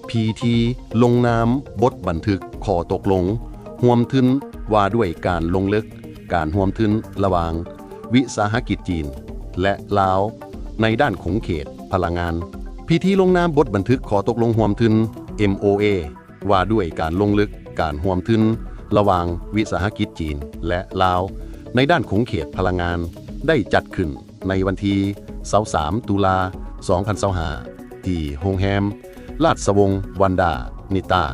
พีทีลงนามบทบันทึกข้อตกลงร่วมทุนว่าด้วยการลงลึกการร่วมทุนระหว่างวิสาหกิจจีนและลาวในด้านของเขตพลังงานพิธีลงนามบทบันทึกข้อตกลงร่วมทุน MOA ว่าด้วยการลงลึกการร่วมทุนระหว่างวิสาหกิจจีนและลาวในด้านของเขตพลังงานได้จัดขึ้นในวันที่23ตุลา2025ที่โรงแรมราชวงศ์วันดานิตา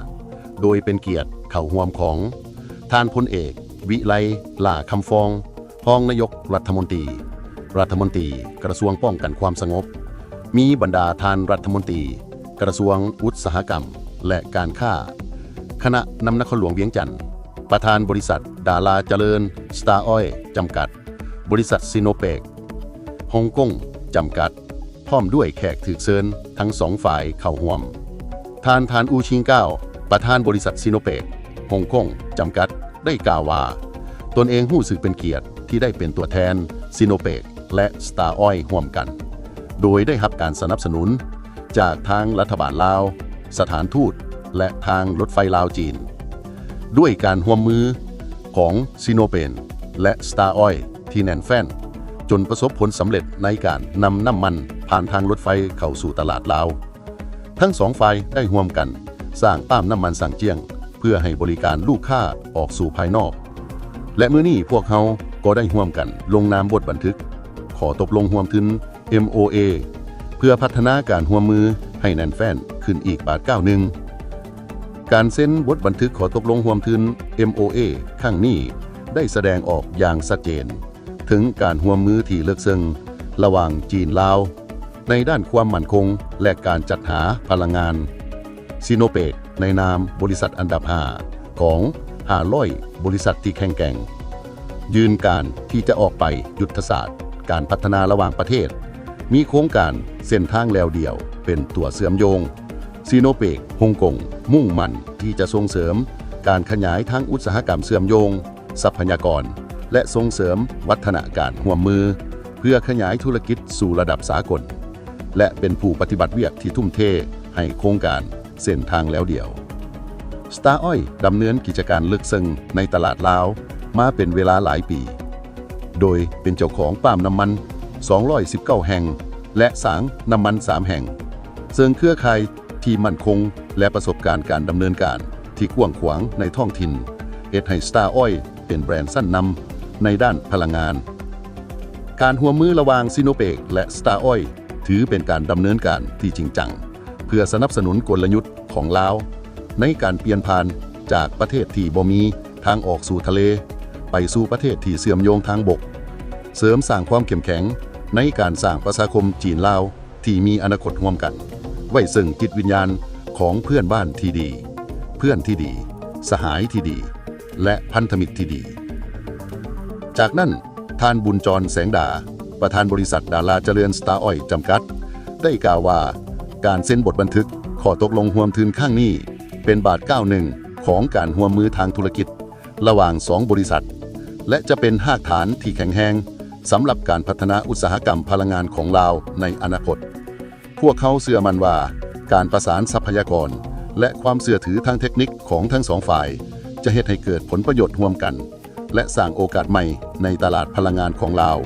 โดยเป็นเกียรติเข้าร่วมของท่านพลเอกวิไลหล่าคำฟองรองนายกรัฐมนตรีกระทรวงป้องกันความสงบมีบรรดาท่านรัฐมนตรีกระทรวงอุตสาหกรรมและการค้าคณะนำนครหลวงเวียงจันทร์ประธานบริษัทดาราเจริญสตาร์ออยล์จำกัดบริษัทซิโนเปกฮ่องกงจำกัดพร้อมด้วยแขกถือเชิญทั้งสองฝ่ายเข้าร่วมท่านอูชิงเก้าประธานบริษัทซิโนเปกฮ่องกงจำกัดได้กล่าวว่าตนเองรู้สึกเป็นเกียรติที่ได้เป็นตัวแทนซิโนเปกและสตาร์ออยล์ร่วมกันโดยได้รับการสนับสนุนจากทางรัฐบาลลาวสถานทูตและทางรถไฟลาวจีนด้วยการร่วมมือของซิโนเปนและสตาร์ออยล์ที่แน่นแฟ้นจนประสบผลสำเร็จในการนำน้ำมันผ่านทางรถไฟเข้าสู่ตลาดลาวทั้งสองฝ่ายได้ร่วมกันสร้างปั๊มน้ำมันสังเจียงเพื่อให้บริการลูกค้าออกสู่ภายนอกและมื้อนี้พวกเขาก็ได้ร่วมกันลงนามบทบันทึกขอตกลงร่วมทุน MOA เพื่อพัฒนาการร่วมมือให้แน่นแฟ้นขึ้นอีกบาทก้าวหนึ่งการเซ็นบทบันทึกขอตกลงร่วมทุน MOA ครั้งนี้ได้แสดงออกอย่างชัดเจนถึงการร่วมมือที่ลึกซึ้งระหว่างจีนลาวในด้านความมั่นคงและการจัดหาพลังงานซิโนเปกในนามบริษัทอันดับ5ของ500บริษัทที่แข็งแกร่งยืนการที่จะออกไปยุทธศาสตร์การพัฒนาระหว่างประเทศมีโครงการเส้นทางแนวเดียวเป็นตัวเชื่อมโยงซิโนเปกฮ่องกงมุ่งมั่นที่จะส่งเสริมการขยายทางอุตสาหกรรมเชื่อมโยงทรัพยากรและส่งเสริมวัฒนาการร่วมมือเพื่อขยายธุรกิจสู่ระดับสากลและเป็นผู้ปฏิบัติเวียกที่ทุ่มเทให้โครงการเส้นทางแล้วเดียวสตาร์ออยล์ดำเนินกิจการลึกซึ้งในตลาดลาวมาเป็นเวลาหลายปีโดยเป็นเจ้าของปั๊มน้ำมัน219แห่งและสางน้ำมัน3แห่งซึ่งเครือข่ายที่มั่นคงและประสบการณ์การดำเนินการที่กว้างขวางในท้องถิ่นเฮ็ดให้สตาร์ออยล์เป็นแบรนด์ชั้นนำในด้านพลังงานการร่วมมือระหว่างซิโนเปกและสตาร์ออยล์ถือเป็นการดำเนินการที่จริงจังเพื่อสนับสนุนกลยุทธ์ของลาวในการเปลี่ยนผ่านจากประเทศที่บ่มีทางออกสู่ทะเลไปสู่ประเทศที่เชื่อมโยงทางบกเสริมสร้างความเข้มแข็งในการสร้างประชาคมจีนลาวที่มีอนาคตร่วมกันไว้ซึ่งจิตวิญญาณของเพื่อนบ้านที่ดีเพื่อนที่ดีสหายที่ดีและพันธมิตรที่ดีจากนั้นท่านบุญจรแสงดาประธานบริษัทดาราเจริญสตาร์ออยล์จำกัดได้กล่าวว่าการเซ็นบทบันทึกขอตกลงร่วมทุนข้างนี้เป็นบาทก้าวหนึ่งของการร่วมมือทางธุรกิจระหว่าง2บริษัทและจะเป็นรากฐานที่แข็งแรงสำหรับการพัฒนาอุตสาหกรรมพลังงานของลาวในอนาคตพวกเขาเชื่อมั่นว่าการประสานทรัพยากรและความเชื่อถือทางเทคนิคของทั้งสองฝ่ายจะเฮ็ดให้เกิดผลประโยชน์ร่วมกันและสร้างโอกาสใหม่ในตลาดพลังงานของลาว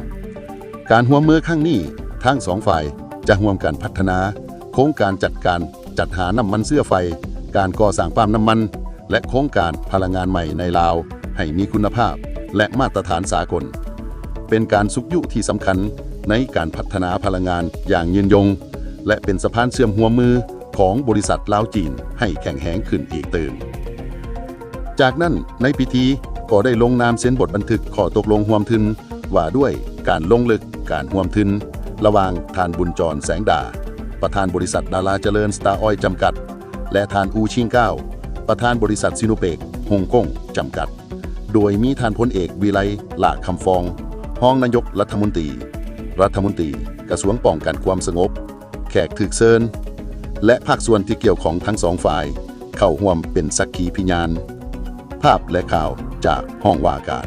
การร่วมมือครั้งนี้ทั้งสองฝ่ายจะร่วมกันพัฒนาโครงการจัดหาน้ำมันเชื้อไฟการก่อสร้างปั๊มน้ำมันและโครงการพลังงานใหม่ในลาวให้มีคุณภาพและมาตรฐานสากลเป็นการสุกยุที่สำคัญในการพัฒนาพลังงานอย่างยืนยงและเป็นสะพานเชื่อมหัวมือของบริษัทลาวจีนให้แข็งแรงขึ้นอีกเติมจากนั้นในพิธีก็ได้ลงนามเซ็นบทบันทึกข้อตกลงร่วมทุนว่าด้วยการลงลึกการร่วมทุนระหว่างท่านบุญจรแสงดาประธานบริษัทดาราเจริญสตาร์ออยล์จำกัดและท่านอูชิงเก้าประธานบริษัทซิโนเปกฮ่องกงจำกัดโดยมีท่านพลเอกวิไลหล่าคำฟองรองนายกรัฐมนตรีกระทรวงป้องกันความสงบแขกถือเชิญและภาคส่วนที่เกี่ยวของทั้งสองฝ่ายเข้าร่วมเป็นสักขีพยานภาพและข่าวจากห้องว่าการ